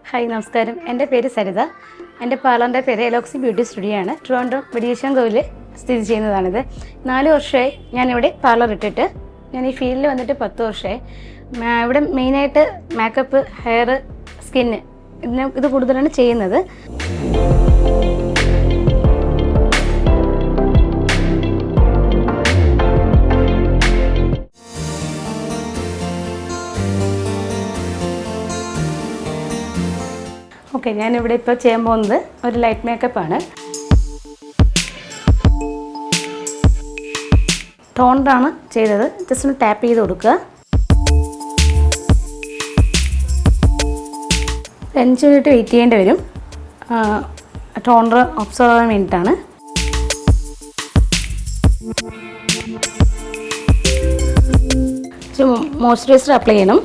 Hi നമസ്കാരം. എൻ്റെ പേര് സരിത. എൻ്റെ പാർലറിൻ്റെ പേര് എലോക്സി ബ്യൂട്ടി സ്റ്റുഡിയോ ആണ്. ട്രിവാൻഡ്രം വെടിയേശാൻകോവിൽ സ്ഥിതി ചെയ്യുന്നതാണിത്. 4 വർഷമായി ഞാനിവിടെ പാർലർ ഇട്ടിട്ട്. ഞാൻ ഈ ഫീൽഡിൽ വന്നിട്ട് 10 വർഷമായി. ഇവിടെ മെയിനായിട്ട് മേക്കപ്പ്, ഹെയർ, സ്കിന്ന് ഇത് കൂടുതലാണ് ചെയ്യുന്നത്. ഓക്കെ, ഞാനിവിടെ ഇപ്പോൾ ചെയ്യാൻ പോകുന്നത് ഒരു ലൈറ്റ് മേക്കപ്പാണ്. ടോണറാണ് ചെയ്തത്. ജസ്റ്റ് ഒന്ന് ടാപ്പ് ചെയ്ത് കൊടുക്കുക. 5 മിനിറ്റ് വെയിറ്റ് ചെയ്യേണ്ടി വരും. ടോണർ ഒബ്സർവ് ചെയ്യാൻ വേണ്ടിയിട്ടാണ്. മോയ്സ്ചറൈസർ അപ്ലൈ ചെയ്യണം.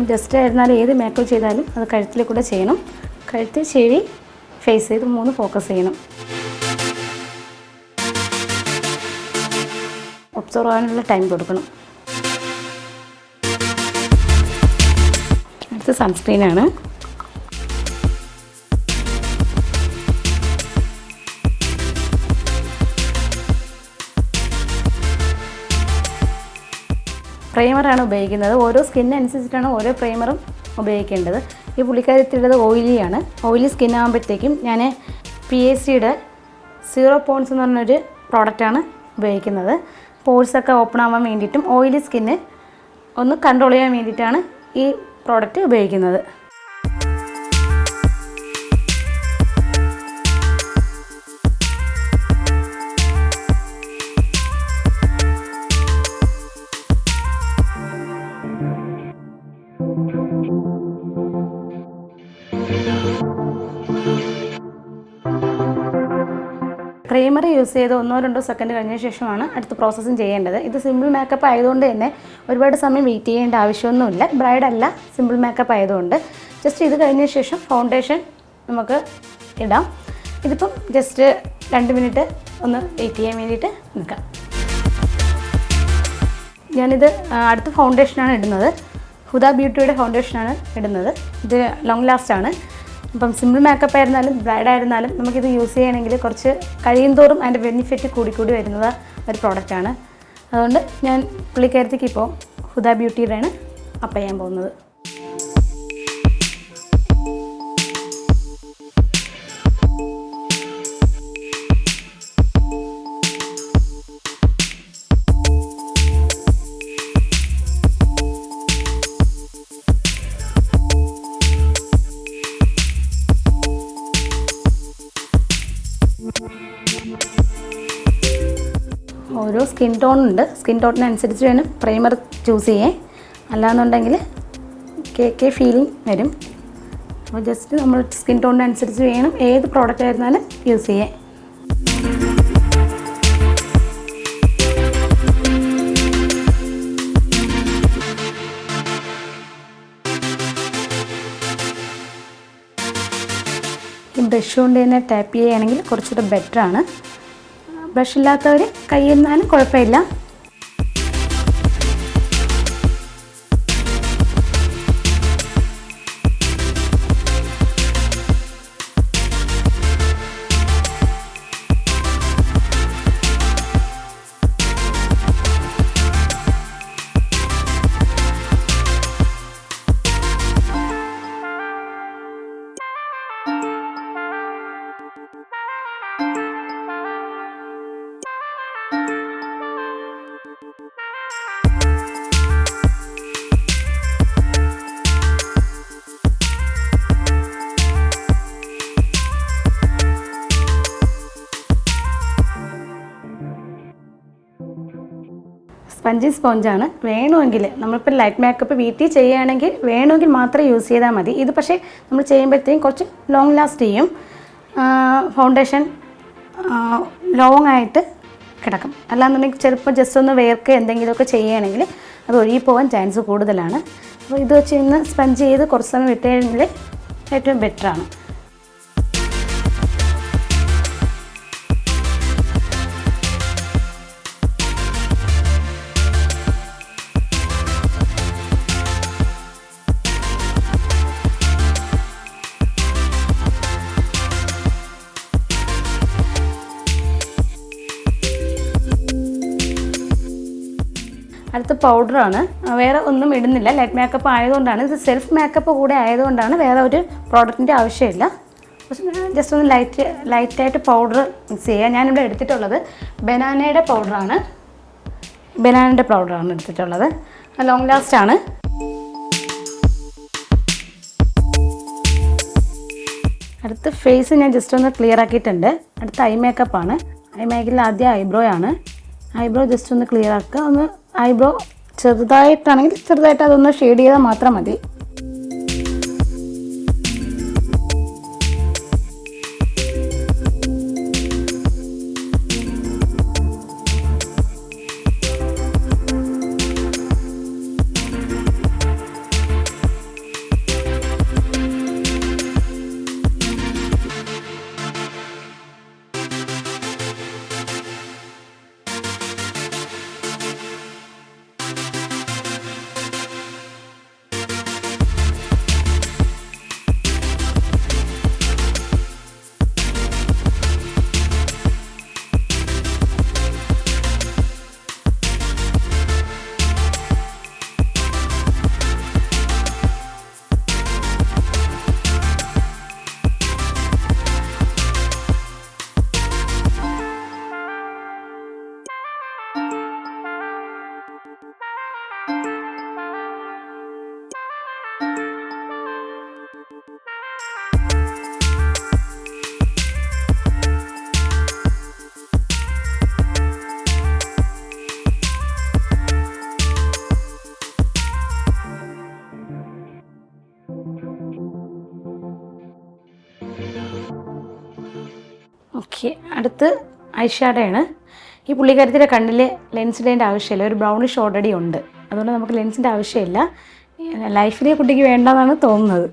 ജസ്റ്റ് ആയിരുന്നാലും ഏത് മേക്കപ്പ് ചെയ്താലും അത് കഴുത്തിൽ കൂടെ ചെയ്യണം. കഴുത്ത്, ചെവി, ഫേസ് ഇത് 3 ഫോക്കസ് ചെയ്യണം. ഒബ്സർവ് ആവാനുള്ള ടൈം കൊടുക്കണം. അടുത്ത് സൺസ്ക്രീനാണ്. പ്രൈമറാണ് ഉപയോഗിക്കുന്നത്. ഓരോ സ്കിന്നനുസരിച്ചിട്ടാണ് ഓരോ പ്രൈമറും ഉപയോഗിക്കേണ്ടത്. ഈ പുള്ളിക്കാരത്തിലുള്ളത് ഓയിലിയാണ്. ഓയിലി സ്കിൻ ആകുമ്പോഴത്തേക്കും ഞാൻ PACയുടെ 0 പോൺസ് എന്ന് പറഞ്ഞൊരു പ്രോഡക്റ്റാണ് ഉപയോഗിക്കുന്നത്. പോഴ്സൊക്കെ ഓപ്പൺ ആവാൻ വേണ്ടിയിട്ടും ഓയിലി സ്കിന്ന് ഒന്ന് കൺട്രോൾ ചെയ്യാൻ വേണ്ടിയിട്ടാണ് ഈ പ്രോഡക്റ്റ് ഉപയോഗിക്കുന്നത്. പ്രൈമർ യൂസ് ചെയ്ത് 1-2 സെക്കൻഡ് കഴിഞ്ഞ ശേഷമാണ് അടുത്ത പ്രോസസ്സിങ് ചെയ്യേണ്ടത്. ഇത് സിമ്പിൾ മേക്കപ്പ് ആയതുകൊണ്ട് തന്നെ ഒരുപാട് സമയം വെയിറ്റ് ചെയ്യേണ്ട ആവശ്യമൊന്നുമില്ല. ബ്രൈഡല്ല, സിമ്പിൾ മേക്കപ്പ് ആയതുകൊണ്ട്. ജസ്റ്റ് ഇത് കഴിഞ്ഞ ശേഷം ഫൗണ്ടേഷൻ നമുക്ക് ഇടാം. ഇതിപ്പം ജസ്റ്റ് 2 മിനിറ്റ് ഒന്ന് വെയിറ്റ് ചെയ്യാൻ വേണ്ടിയിട്ട് നിൽക്കാം. ഞാനിത് അടുത്ത ഫൗണ്ടേഷനാണ് ഇടുന്നത്. ഹുദ ബ്യൂട്ടിയുടെ ഫൗണ്ടേഷനാണ് ഇടുന്നത്. ഇത് ലോങ് ലാസ്റ്റാണ്. അപ്പം സിമ്പിൾ മേക്കപ്പ് ആയിരുന്നാലും ബ്രൈഡായിരുന്നാലും നമുക്കിത് യൂസ് ചെയ്യണമെങ്കിൽ കുറച്ച് കഴിയുന്തോറും അതിൻ്റെ ബെനിഫിറ്റ് കൂടി വരുന്നത് ഒരു പ്രോഡക്റ്റാണ്. അതുകൊണ്ട് ഞാൻ പുള്ളിക്കാരത്തേക്ക് ഇപ്പോൾ ഹുദ ബ്യൂട്ടിയുടെയാണ് അപ്ലൈ ചെയ്യാൻ പോകുന്നത്. ഓരോ സ്കിൻ ടോണുണ്ട്. സ്കിൻ ടോണിനനുസരിച്ച് വേണം പ്രൈമർ ചൂസ് ചെയ്യാൻ. അല്ലാന്നുണ്ടെങ്കിൽ കേക്ക് ഫീലിംഗ് വരും. അപ്പോൾ ജസ്റ്റ് നമ്മൾ സ്കിൻ ടോണിനനുസരിച്ച് വേണം ഏത് പ്രോഡക്റ്റ് ആയിരുന്നാലും യൂസ് ചെയ്യാൻ. ഈ ബ്രഷ് കൊണ്ട് തന്നെ ടാപ്പ് ചെയ്യുകയാണെങ്കിൽ കുറച്ചുകൂടെ ബെറ്ററാണ്. ബ്രഷ് ഇല്ലാത്തവർ കൈയിരുന്നാലും കുഴപ്പമില്ല. സ്പോഞ്ചാണ്. വേണമെങ്കിൽ നമ്മളിപ്പോൾ ലൈറ്റ് മേക്കപ്പ് വീട്ടിൽ ചെയ്യുകയാണെങ്കിൽ വേണമെങ്കിൽ മാത്രമേ യൂസ് ചെയ്താൽ മതി. ഇത് പക്ഷേ നമ്മൾ ചെയ്യുമ്പോഴത്തേക്കും കുറച്ച് ലോങ് ലാസ്റ്റ് ചെയ്യും. ഫൗണ്ടേഷൻ ലോങ് ആയിട്ട് കിടക്കും. അല്ലാന്നുണ്ടെങ്കിൽ ചിലപ്പോൾ ജസ്റ്റ് ഒന്ന് വേർക്ക് എന്തെങ്കിലുമൊക്കെ ചെയ്യുകയാണെങ്കിൽ അത് ഒഴുകി പോകാൻ ചാൻസ് കൂടുതലാണ്. അപ്പോൾ ഇത് വെച്ച് ഇന്ന് സ്പഞ്ച് ചെയ്ത് കുറച്ച് സമയം വിട്ട് കഴിഞ്ഞാൽ ഏറ്റവും ബെറ്ററാണ്. അടുത്ത പൗഡറാണ്. വേറെ ഒന്നും ഇടുന്നില്ല. ലൈറ്റ് മേക്കപ്പ് ആയതുകൊണ്ടാണ്, ഇത് സെൽഫ് മേക്കപ്പ് കൂടെ ആയതുകൊണ്ടാണ് വേറെ ഒരു പ്രോഡക്റ്റിൻ്റെ ആവശ്യമില്ല. ജസ്റ്റ് ഒന്ന് ലൈറ്റായിട്ട് പൗഡർ മിക്സ് ചെയ്യുക. ഞാനിവിടെ എടുത്തിട്ടുള്ളത് ബനാനയുടെ പൗഡറാണ് എടുത്തിട്ടുള്ളത്. ലോങ് ലാസ്റ്റ് ആണ്. അടുത്ത ഫേസ് ഞാൻ ജസ്റ്റ് ഒന്ന് ക്ലിയർ ആക്കിയിട്ടുണ്ട്. അടുത്ത ഐ മേക്കപ്പാണ്. ഐ മേക്കപ്പിൽ ആദ്യം ഐബ്രോ ജസ്റ്റ് ഒന്ന് ക്ലിയർ ആക്കുക. ഒന്ന് ഐബ്രോ ചെറുതായിട്ട് അതൊന്ന് ഷെയ്ഡ് ചെയ്താൽ മാത്രം മതി. ഓക്കെ, അടുത്ത് ഐ ഷാഡോയാണ്. ഈ പുള്ളിക്കാരത്തിൻ്റെ കണ്ണിൽ ലെൻസ് ഇടേണ്ട ആവശ്യമില്ല. ഒരു ബ്രൗണിഷ് ഓൾറെഡി ഉണ്ട്. അതുകൊണ്ട് നമുക്ക് ലെൻസിൻ്റെ ആവശ്യമില്ല. ലൈഫിലെ കുട്ടിക്ക് വേണ്ടെന്നാണ് തോന്നുന്നത്.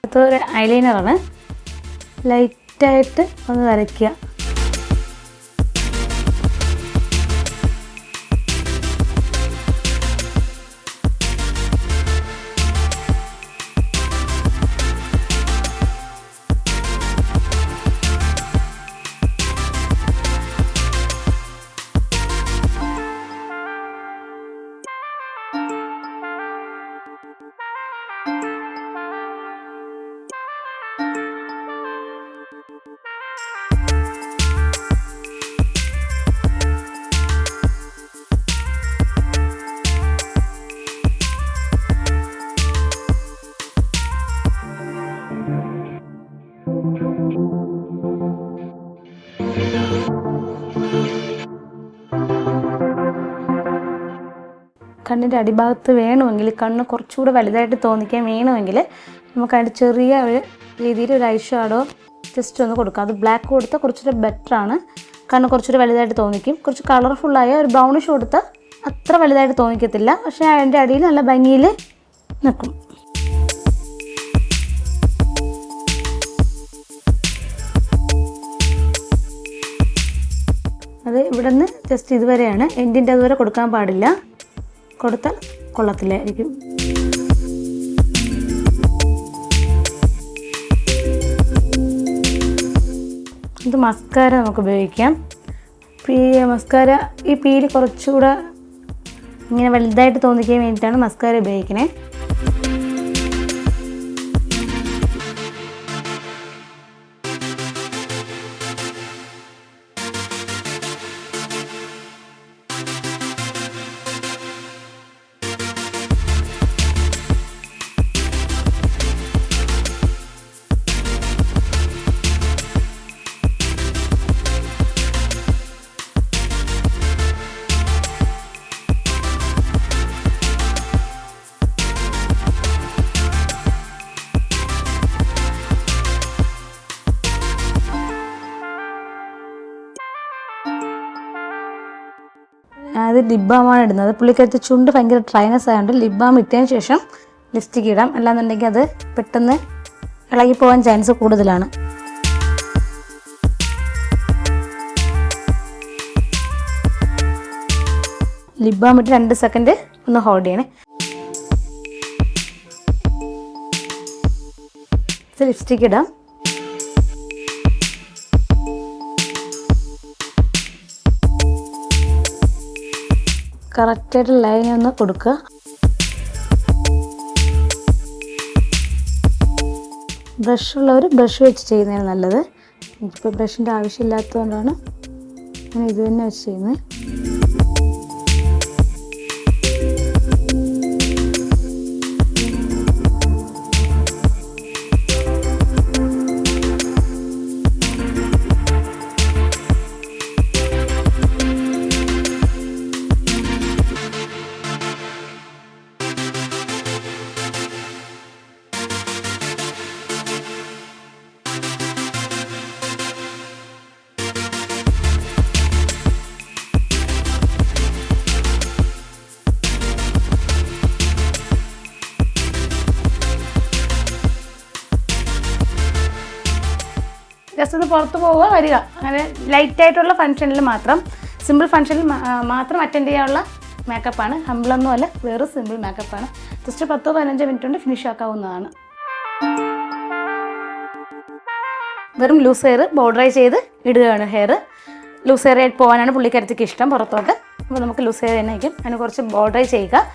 അടുത്തൊരു ഐലൈനറാണ്. ലൈറ്റായിട്ട് ഒന്ന് വരയ്ക്കുക. കണ്ണിൻ്റെ അടിഭാഗത്ത് വേണമെങ്കിൽ, കണ്ണ് കുറച്ചുകൂടെ വലുതായിട്ട് തോന്നിക്കാൻ വേണമെങ്കിൽ നമുക്കതിൻ്റെ ചെറിയ ഒരു രീതിയിൽ ഒരു ഐ ഷാഡോ ജസ്റ്റ് ഒന്ന് കൊടുക്കാം. അത് ബ്ലാക്ക് കൊടുത്താൽ കുറച്ചുകൂടെ ബെറ്ററാണ്. കണ്ണ് കുറച്ചുകൂടെ വലുതായിട്ട് തോന്നിക്കും. കുറച്ച് കളർഫുള്ളായ ഒരു ബ്രൗണിഷ് കൊടുത്താൽ അത്ര വലുതായിട്ട് തോന്നിക്കത്തില്ല. പക്ഷേ അതിൻ്റെ അടിയിൽ നല്ല ഭംഗിയിൽ നിൽക്കും. അത് ഇവിടെ നിന്ന് ജസ്റ്റ് ഇതുവരെയാണ്. എൻഡിൻ്റെ അതുവരെ കൊടുക്കാൻ പാടില്ല. കൊടുത്താൽ കൊള്ളത്തില്ലായിരിക്കും. ഇത് മസ്കാര നമുക്ക് ഉപയോഗിക്കാം. മസ്കാര ഈ പീല് കുറച്ചുകൂടെ ഇങ്ങനെ വലുതായിട്ട് തോന്നിക്കാൻ വേണ്ടിയിട്ടാണ് മസ്കാര ഉപയോഗിക്കണേ. ഇത് ലിപ് ബാമാണ് ഇടുന്നത്. പുള്ളിക്കാരത്തെ ചുണ്ട് ഭയങ്കര ഡ്രൈനസ് ആയതുകൊണ്ട് ലിപ് ബാം ഇട്ടതിന് ശേഷം ലിപ്സ്റ്റിക്ക് ഇടാം. അല്ലാന്നുണ്ടെങ്കിൽ അത് പെട്ടെന്ന് ഇളകിപ്പോകാൻ ചാൻസ് കൂടുതലാണ്. ലിപ് ബാം ഇട്ട് 2 സെക്കൻഡ് ഒന്ന് ഹോൾഡ് ചെയ്യണേ. ലിപ്സ്റ്റിക്ക് ഇടാം. കറക്റ്റായിട്ട് ലൈൻ ഒന്ന് കൊടുക്കുക. ബ്രഷുള്ളവർ ബ്രഷ് വെച്ച് ചെയ്യുന്നതാണ് നല്ലത്. എനിക്കിപ്പോൾ ബ്രഷിൻ്റെ ആവശ്യമില്ലാത്തതുകൊണ്ടാണ് ഞാൻ ഇത് തന്നെ വെച്ച് ചെയ്യുന്നത്. ജസ്റ്റ് ഒന്ന് പുറത്ത് പോവുക വരിക. അങ്ങനെ ലൈറ്റായിട്ടുള്ള ഫംഗ്ഷനിൽ മാത്രം, സിമ്പിൾ ഫംഗ്ഷനിൽ മാത്രം അറ്റൻഡ് ചെയ്യാനുള്ള മേക്കപ്പാണ്. ഹംബിളൊന്നും അല്ല, വേറെ സിമ്പിൾ മേക്കപ്പാണ്. ജസ്റ്റ് 10-15 മിനിറ്റ് കൊണ്ട് ഫിനിഷ് ആക്കാവുന്നതാണ്. വെറും ലൂസ് ഹെയർ ബോർഡറൈസ് ചെയ്ത് ഇടുകയാണ്. ഹെയർ ലൂസ് ഹെയർ ആയിട്ട് പോകാനാണ് പുള്ളിക്കാരത്തേക്ക് ഇഷ്ടം പുറത്തോട്ട്. അപ്പോൾ നമുക്ക് ലൂസ് ഹെയർ തന്നെ ആയിരിക്കും. അതിന് കുറച്ച് ബോർഡറൈസ് ചെയ്യുക.